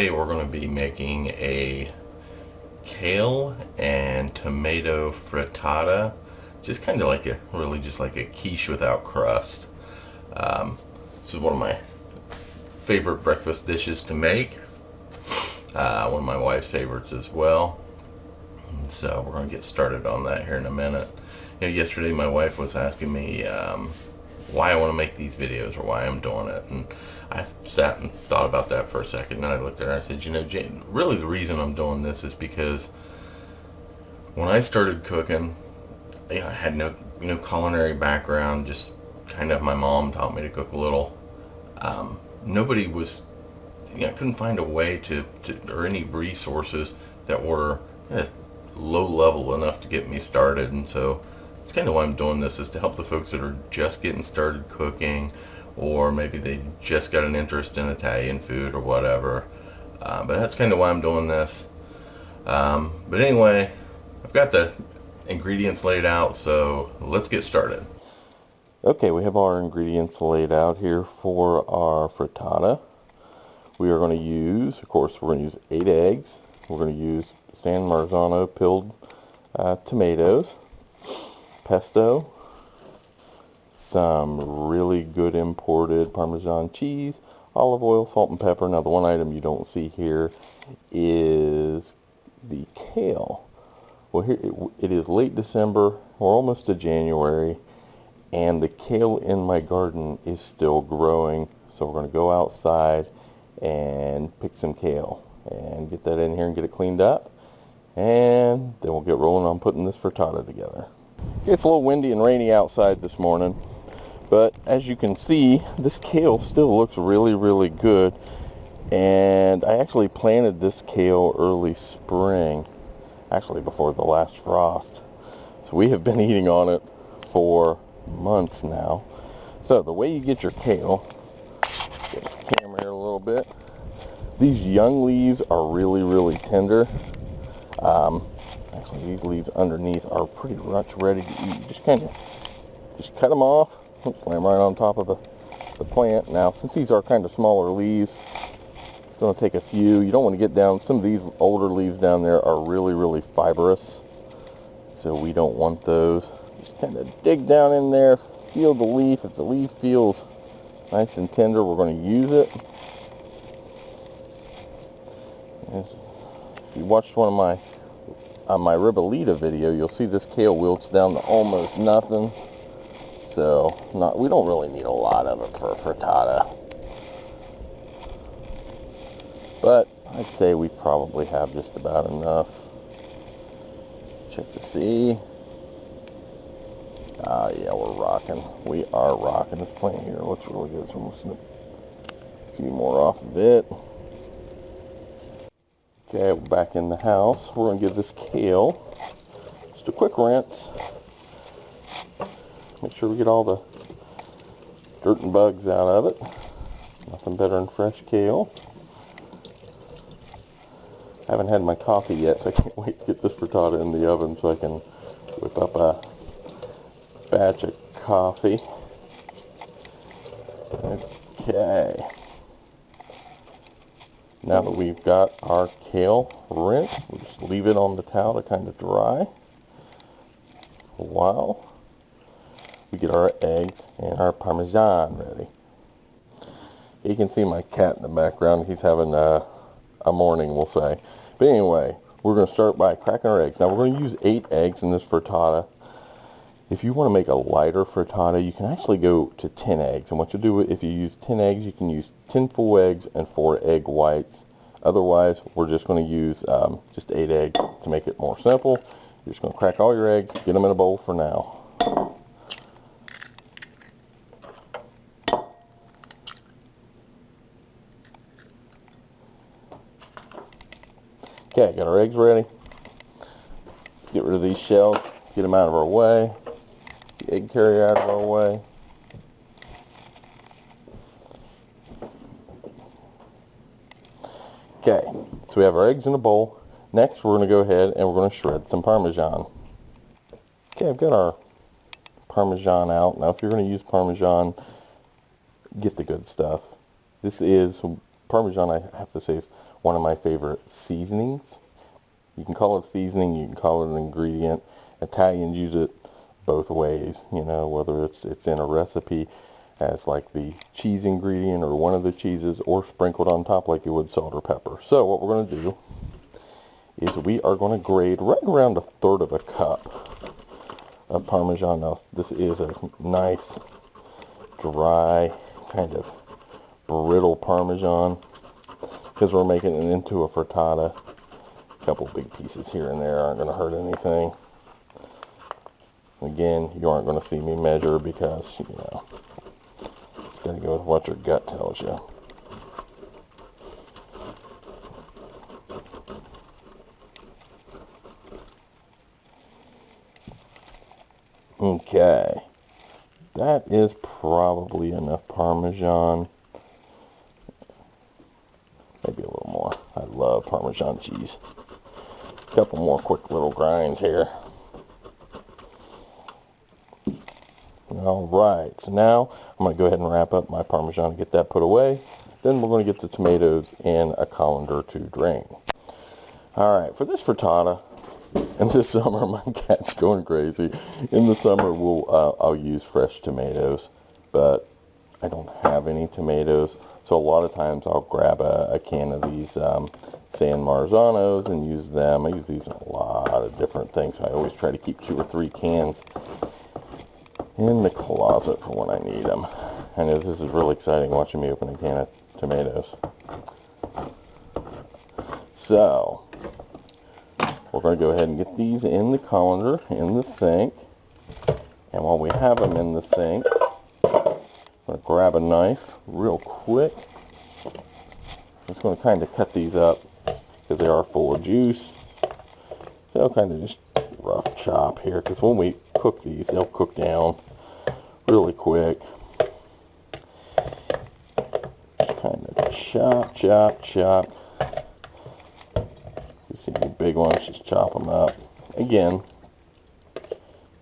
Today we're going to be making a kale and tomato frittata, just kind of like really just like a quiche without crust. This is one of my favorite breakfast dishes to make, one of my wife's favorites as well. So we're going to get started on that here in a minute. Yesterday my wife was asking me why I want to make these videos or why I'm doing it, and I sat and thought about that for a second. Then I looked at her and I said, Jane, really the reason I'm doing this is because when I started cooking, I had no culinary background. Just kind of my mom taught me to cook a little. Nobody was, I couldn't find a way to or any resources that were low level enough to get me started, and so it's kind of why I'm doing this, is to help the folks that are just getting started cooking, or maybe they just got an interest in Italian food or whatever. But that's kind of why I'm doing this. But anyway, I've got the ingredients laid out, so let's get started. Okay, we have our ingredients laid out here for our frittata. We are going to use, of course, we're going to use 8 eggs. We're going to use San Marzano peeled tomatoes, pesto, some really good imported Parmesan cheese, olive oil, salt and pepper. Now the one item you don't see here is the kale. Well, here it is late December, we're almost to January, and the kale in my garden is still growing. So we're going to go outside and pick some kale and get that in here and get it cleaned up, and then we'll get rolling on putting this frittata together. It's a little windy and rainy outside this morning, but as you can see, this kale still looks really good. And I actually planted this kale early spring, actually before the last frost. So we have been eating on it for months now. So the way you get your kale, get the camera here a little bit. These young leaves are really tender. Actually, these leaves underneath are pretty much ready to eat. Just cut them off. Oops, lay them right on top of the plant. Now, since these are kind of smaller leaves, it's going to take a few. You don't want to get down. Some of these older leaves down there are really fibrous, so we don't want those. Just kind of dig down in there, feel the leaf. If the leaf feels nice and tender, we're going to use it. If you watched one of my Ribolita video, you'll see this kale wilts down to almost nothing. So we don't really need a lot of it for a frittata. But I'd say we probably have just about enough. Check to see. Yeah, we're rocking. We are rocking. This plant here looks really good, so I'm going to snip a few more off of it. Okay, we're back in the house. We're going to give this kale just a quick rinse. Make sure we get all the dirt and bugs out of it. Nothing better than fresh kale. I haven't had my coffee yet, so I can't wait to get this frittata in the oven so I can whip up a batch of coffee. Okay. Now that we've got our kale rinsed, we'll just leave it on the towel to kind of dry while we get our eggs and our Parmesan ready. You can see my cat in the background. He's having a morning, we'll say. But anyway, we're going to start by cracking our eggs. Now we're going to use 8 eggs in this frittata. If you want to make a lighter frittata, you can actually go to 10 eggs. And what you'll do, if you use 10 eggs, you can use 10 full eggs and 4 egg whites. Otherwise, we're just going to use just 8 eggs to make it more simple. You're just going to crack all your eggs, get them in a bowl for now. Okay, got our eggs ready. Let's get rid of these shells, get them out of our way. The egg carrier out of our way. Okay, so we have our eggs in a bowl. Next, we're going to go ahead and we're going to shred some Parmesan. Okay, I've got our Parmesan out. Now, if you're going to use Parmesan, get the good stuff. This is, Parmesan, I have to say, is one of my favorite seasonings. You can call it seasoning, you can call it an ingredient. Italians use it both ways, you know, whether it's in a recipe as like the cheese ingredient or one of the cheeses, or sprinkled on top like you would salt or pepper. So what we're going to do is we are going to grate right around 1/3 of a cup of Parmesan. Now this is a nice dry kind of brittle Parmesan because we're making it into a frittata. A couple big pieces here and there aren't going to hurt anything. Again, you aren't going to see me measure because, you know, it's got to go with what your gut tells you. Okay, that is probably enough Parmesan. Maybe a little more. I love Parmesan cheese. A couple more quick little grinds here. Alright, so now I'm going to go ahead and wrap up my Parmesan and get that put away. Then we're going to get the tomatoes in a colander to drain. Alright, for this frittata, in the summer, my cat's going crazy. In the summer, I'll use fresh tomatoes, but I don't have any tomatoes. So a lot of times I'll grab a can of these San Marzanos and use them. I use these in a lot of different things. So I always try to keep 2 or 3 cans in the closet for when I need them. And this is really exciting watching me open a can of tomatoes. So we're going to go ahead and get these in the colander, in the sink. And while we have them in the sink, I'm going to grab a knife real quick. I'm just going to kind of cut these up because they are full of juice. So I'll kind of just rough chop here because when we cook these, they'll cook down really quick. Kind of chop, chop, chop. You see the big ones, just chop them up. Again,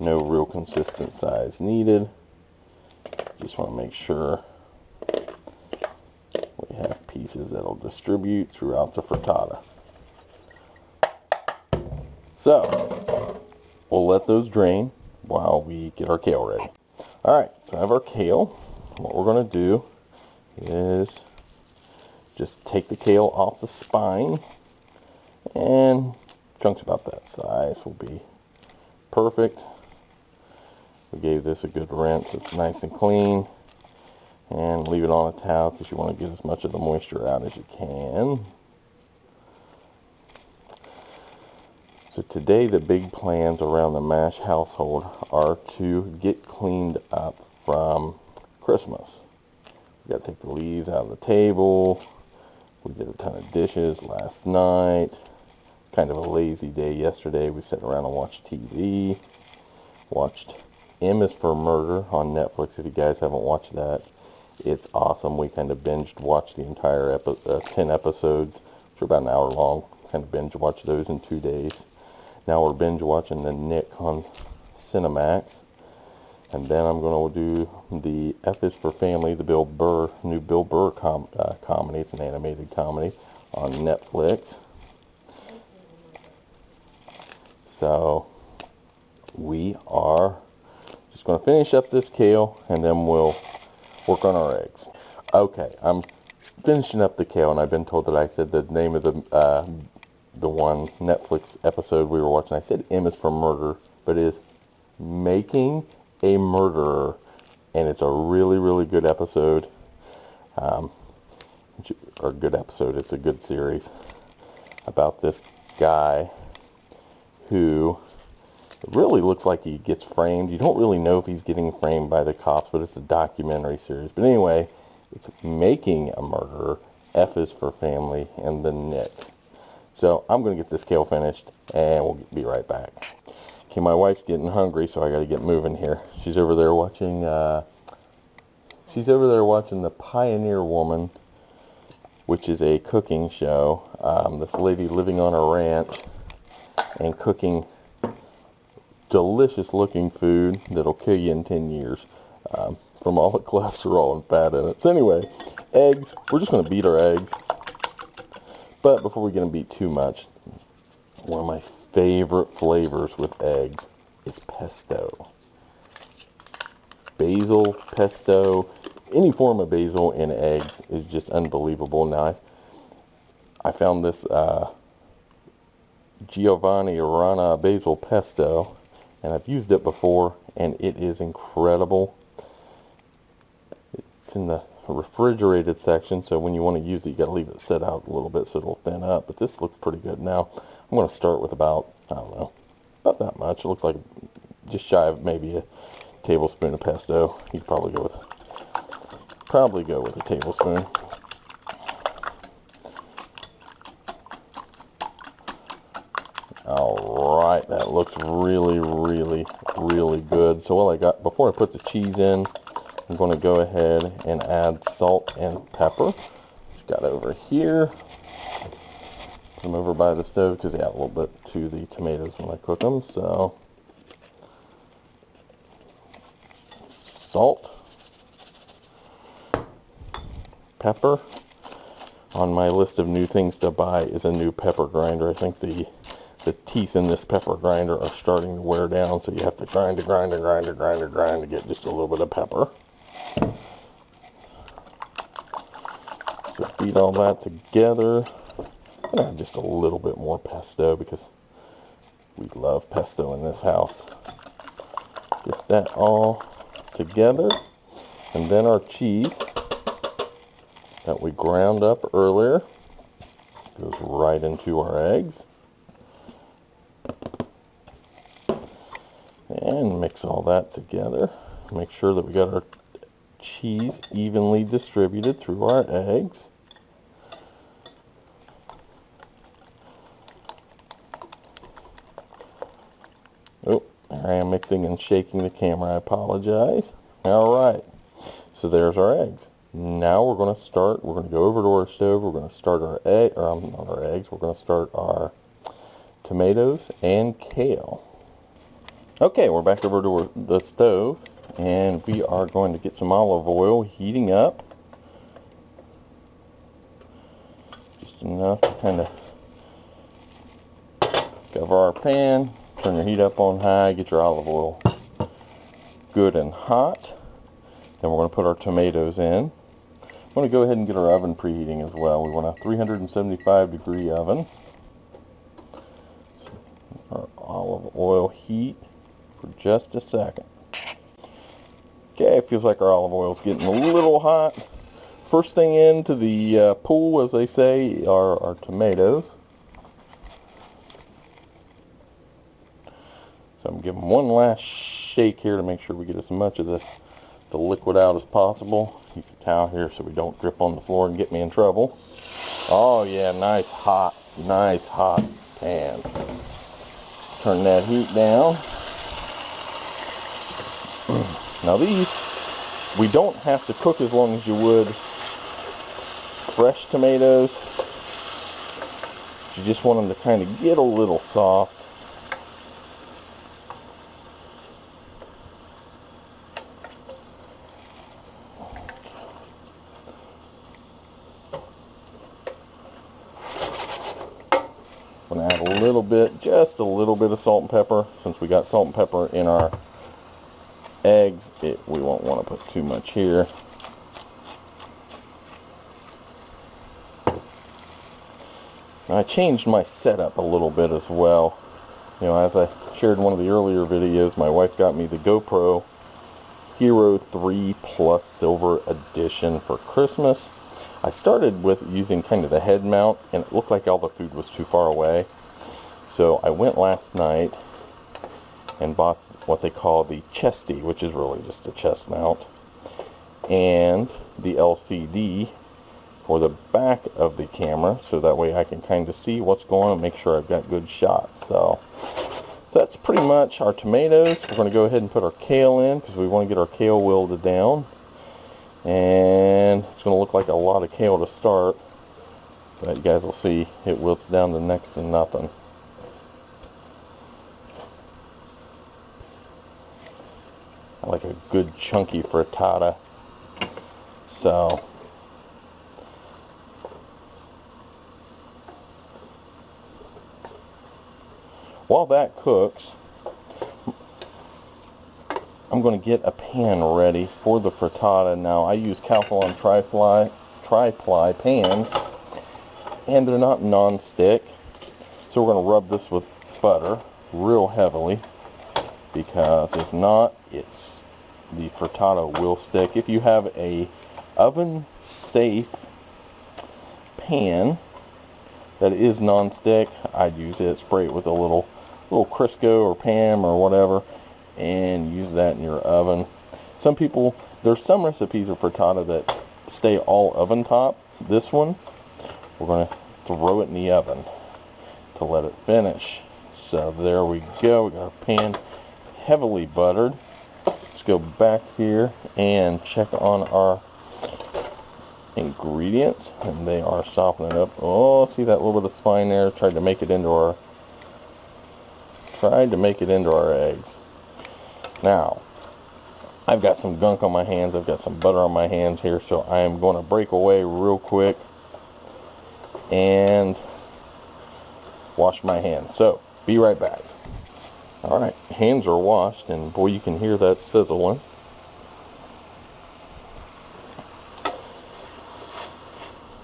no real consistent size needed. Just want to make sure we have pieces that'll distribute throughout the frittata. So we'll let those drain while we get our kale ready. Alright, so I have our kale. What we're going to do is just take the kale off the spine, and chunks about that size will be perfect. We gave this a good rinse so it's nice and clean, and leave it on a towel because you want to get as much of the moisture out as you can. So today the big plans around the MASH household are to get cleaned up from Christmas. We got to take the leaves out of the table. We did a ton of dishes last night. Kind of a lazy day yesterday. We sat around and watched TV. Watched M is for Murder on Netflix. If you guys haven't watched that, it's awesome. We kind of watched the entire 10 episodes, which are about an hour long. Kind of binge watched those in 2 days. Now we're binge watching the Nick on Cinemax. And then I'm going to do the F is for Family, the new Bill Burr comedy. It's an animated comedy on Netflix. So we are just going to finish up this kale and then we'll work on our eggs. Okay, I'm finishing up the kale, and I've been told that I said the name of the one Netflix episode we were watching. I said M is for Murder, but it is Making a Murderer, and it's a really, really good episode. Or good episode, it's a good series about this guy who really looks like he gets framed. You don't really know if he's getting framed by the cops, but it's a documentary series. But anyway, it's Making a Murderer, F is for Family, and the Nick. So I'm going to get this kale finished, and we'll be right back. Okay, my wife's getting hungry, so I got to get moving here. She's over there watching The Pioneer Woman, which is a cooking show. This lady living on a ranch and cooking delicious looking food that'll kill you in 10 years from all the cholesterol and fat in it. So anyway, eggs, we're just going to beat our eggs. But before we get them beat too much, one of my favorite flavors with eggs is pesto. Basil, pesto, any form of basil in eggs is just unbelievable. Now, I found this Giovanni Arana basil pesto, and I've used it before, and it is incredible. It's in the refrigerated section, so when you want to use it, you got to leave it set out a little bit so it'll thin up. But this looks pretty good. Now, I'm going to start with about, I don't know, about that much. It looks like just shy of maybe a tablespoon of pesto. You'd probably go with a tablespoon. All right, that looks really, really, really good. So what I got, before I put the cheese in, I'm going to go ahead and add salt and pepper. Just got over here. Put them over by the stove because they add a little bit to the tomatoes when I cook them. So salt, pepper. On my list of new things to buy is a new pepper grinder. I think the teeth in this pepper grinder are starting to wear down, so you have to grind to get just a little bit of pepper. So beat all that together. And add just a little bit more pesto because we love pesto in this house. Get that all together, and then our cheese that we ground up earlier goes right into our eggs. And mix all that together. Make sure that we got our cheese evenly distributed through our eggs. Oh, I am mixing and shaking the camera. I apologize. All right, so there's our eggs. Now we're going to go over to our stove. We're going to start our not our eggs. We're going to start our tomatoes and kale. Okay, we're back over to the stove, and we are going to get some olive oil heating up. Just enough to kind of cover our pan. Turn your heat up on high, get your olive oil good and hot. Then we're going to put our tomatoes in. I'm going to go ahead and get our oven preheating as well. We want a 375-degree oven. So our olive oil heat for just a second. Okay, it feels like our olive oil is getting a little hot. First thing into the pool, as they say, are our tomatoes. So I'm giving one last shake here to make sure we get as much of the liquid out as possible. Use a towel here so we don't drip on the floor and get me in trouble. Oh yeah, nice hot pan. Turn that heat down. Now these, we don't have to cook as long as you would fresh tomatoes. You just want them to kind of get a little soft. I'm going to add a little bit, just a little bit of salt and pepper. Since we got salt and pepper in our eggs, we won't want to put too much here. Now, I changed my setup a little bit as well. You know, as I shared in one of the earlier videos, my wife got me the GoPro Hero 3 Plus Silver Edition for Christmas. I started with using kind of the head mount, and it looked like all the food was too far away. So I went last night and bought what they call the chesty, which is really just a chest mount, and the LCD for the back of the camera, so that way I can kind of see what's going on and make sure I've got good shots. So that's pretty much our tomatoes. We're going to go ahead and put our kale in because we want to get our kale wilted down, and it's going to look like a lot of kale to start, but you guys will see it wilts down to next to nothing. I like a good chunky frittata. So While that cooks, I'm going to get a pan ready for the frittata. Now, I use Calphalon tri-ply pans, and they're not non-stick. So we're going to rub this with butter real heavily, because if not, the frittata will stick. If you have a oven-safe pan that is non-stick, I'd use it. Spray it with a little Crisco or Pam or whatever, and use that in your oven. There's some recipes of frittata that stay all oven top. This one, we're going to throw it in the oven to let it finish. So there we go. We got our pan heavily buttered. Let's go back here and check on our ingredients, and they are softening up. Oh, see that little bit of spine there? Tried to make it into our eggs. Now, I've got some gunk on my hands. I've got some butter on my hands here, so I am going to break away real quick and wash my hands. So, be right back. Alright, hands are washed, and boy, you can hear that sizzling.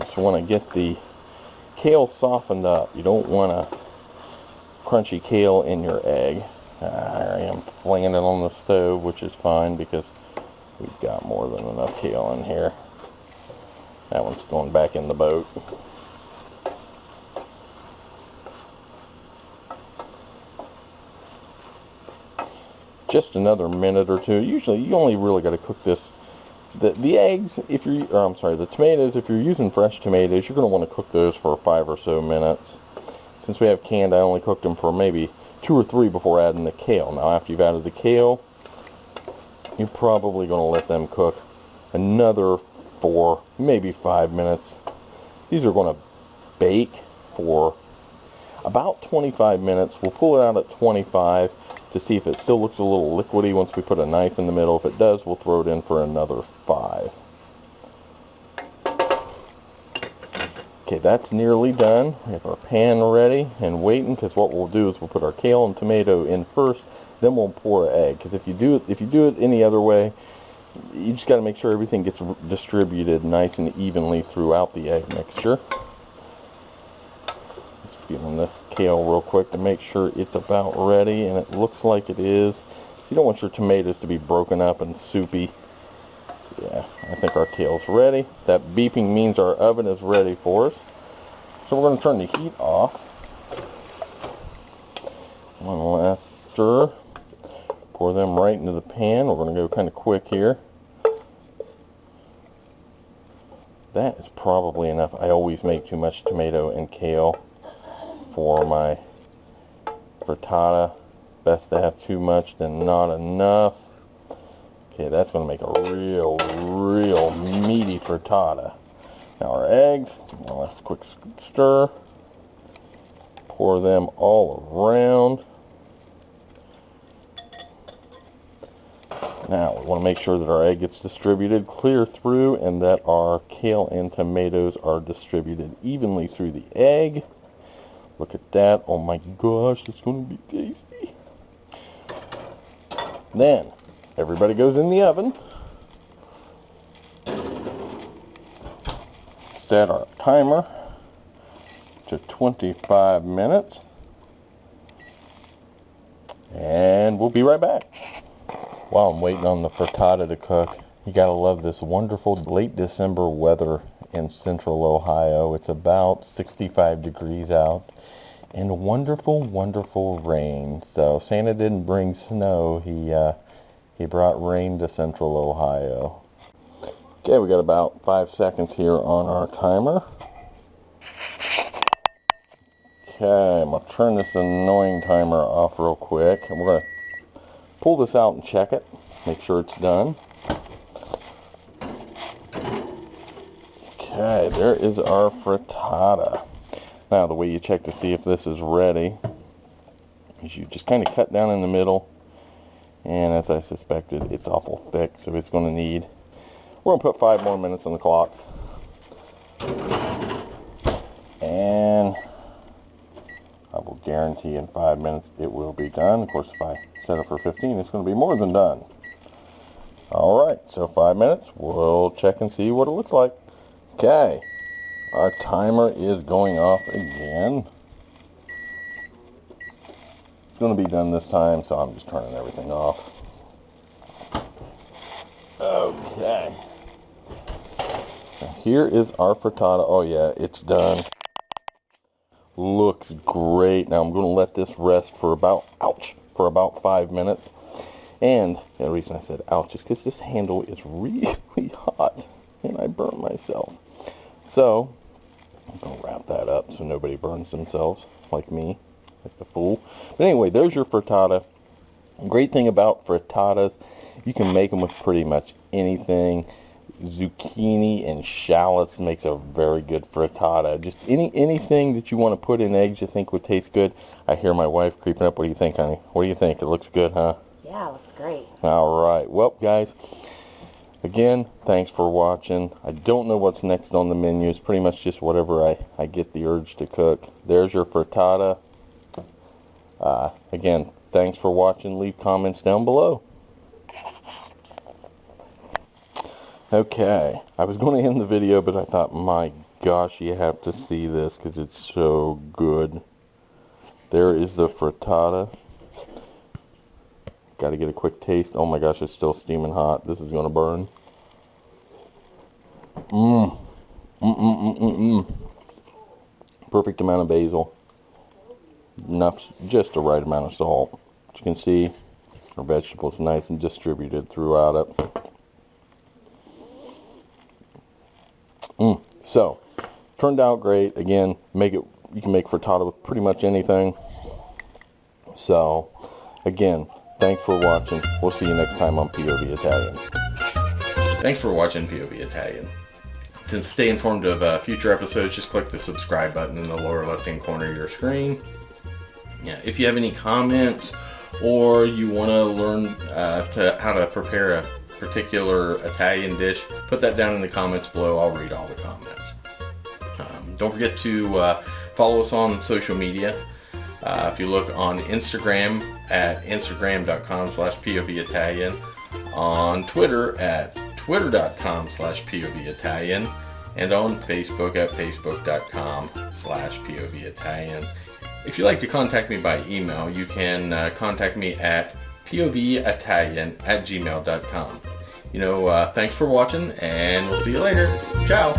Just want to get the kale softened up. You don't want a crunchy kale in your egg. I am flinging it on the stove, which is fine because we've got more than enough kale in here. That one's going back in the boat. Just another minute or two. Usually, you only really got to cook this. The eggs, the tomatoes, if you're using fresh tomatoes, you're going to want to cook those for 5 or so minutes. Since we have canned, I only cooked them for maybe 2 or 3 before adding the kale. Now, after you've added the kale, you're probably going to let them cook another 4, maybe 5 minutes. These are going to bake for about 25 minutes. We'll pull it out at 25 to see if it still looks a little liquidy once we put a knife in the middle. If it does, we'll throw it in for another 5. Okay, that's nearly done. We have our pan ready and waiting, because what we'll do is we'll put our kale and tomato in first, then we'll pour an egg. Because if you do it any other way, you just got to make sure everything gets distributed nice and evenly throughout the egg mixture. Just feeling the kale real quick to make sure it's about ready, and it looks like it is. So you don't want your tomatoes to be broken up and soupy. Yeah, I think our kale's ready. That beeping means our oven is ready for us. So we're going to turn the heat off. One last stir. Pour them right into the pan. We're going to go kind of quick here. That is probably enough. I always make too much tomato and kale for my frittata. Best to have too much than not enough. Okay, that's going to make a real meaty frittata. Now our eggs, one last quick stir. Pour them all around. Now we want to make sure that our egg gets distributed clear through, and that our kale and tomatoes are distributed evenly through the egg. Look at that. Oh my gosh, it's going to be tasty. Then everybody goes in the oven. Set our timer to 25 minutes. And we'll be right back. While I'm waiting on the frittata to cook, you gotta love this wonderful late December weather in central Ohio. It's about 65 degrees out and wonderful rain. So Santa didn't bring snow, he brought rain to central Ohio. Okay, we got about 5 seconds here on our timer. Okay, I'm going to turn this annoying timer off real quick, and we're going to pull this out and check it, make sure it's done. Okay, there is our frittata. Now, the way you check to see if this is ready is you just kind of cut down in the middle, and as I suspected, it's awful thick, so it's going to need, we're going to put 5 more minutes on the clock. And I will guarantee in 5 minutes it will be done. Of course, if I set it for 15, it's going to be more than done. Alright, so 5 minutes. We'll check and see what it looks like. Okay, our timer is going off again. It's going to be done this time, so I'm just turning everything off. Okay. Now here is our frittata. Oh yeah, it's done. Looks great. Now I'm going to let this rest for about, for about 5 minutes. And the reason I said ouch is because this handle is really hot and I burnt myself. So I'm going to wrap that up so nobody burns themselves like me, like the fool. But anyway, there's your frittata. Great thing about frittatas, you can make them with pretty much anything. Zucchini and shallots makes a very good frittata. Just anything that you want to put in eggs you think would taste good. I hear my wife creeping up. What do you think, honey? What do you think? It looks good, huh? Yeah, it looks great. Alright, well guys, again, thanks for watching. I don't know what's next on the menu. It's pretty much just whatever I get the urge to cook. There's your frittata. Again, thanks for watching. Leave comments down below. Okay, I was going to end the video, but I thought, my gosh, you have to see this because it's so good. There is the frittata. Got to get a quick taste. Oh my gosh, it's still steaming hot. This is going to burn. Perfect amount of basil. Enough, just the right amount of salt. As you can see, our vegetables nice and distributed throughout it. So, turned out great. Again, you can make frittata with pretty much anything. So, again, thanks for watching. We'll see you next time on POV Italian. Thanks for watching POV Italian. To stay informed of future episodes, just click the subscribe button in the lower left-hand corner of your screen. Yeah, if you have any comments or you want to learn how to prepare a particular Italian dish, put that down in the comments below. I'll read all the comments. Don't forget to follow us on social media. If you look on Instagram at instagram.com/povitalian, on Twitter at twitter.com/povitalian, and on Facebook at facebook.com/povitalian. If you'd like to contact me by email, you can contact me at povitalian@gmail.com. Thanks for watching, and we'll see you later. Ciao!